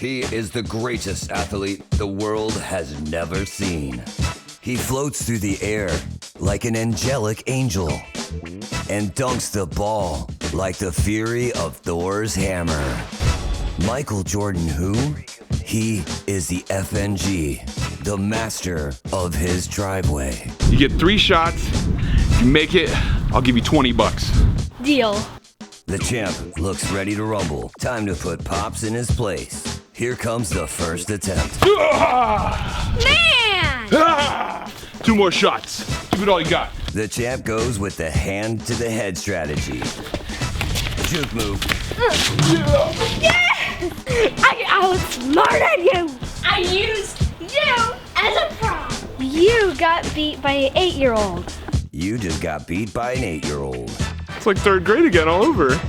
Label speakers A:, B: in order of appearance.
A: He is the greatest athlete the world has never seen. He floats through the air like an angelic angel and dunks the ball like the fury of Thor's hammer. Michael Jordan who? He is the FNG, the master of his driveway.
B: You get 3 shots, if you make it, I'll give you 20 bucks.
C: Deal.
A: The champ looks ready to rumble. Time to put Pops in his place. Here comes the first attempt.
C: Man!
B: 2 more shots. Give it all you got.
A: The champ goes with the hand to the head strategy. Juke move.
C: Yes! I outsmarted you! I used you as a prop. You got beat by an 8-year-old.
A: You just got beat by an 8-year-old.
B: It's like 3rd grade again all over.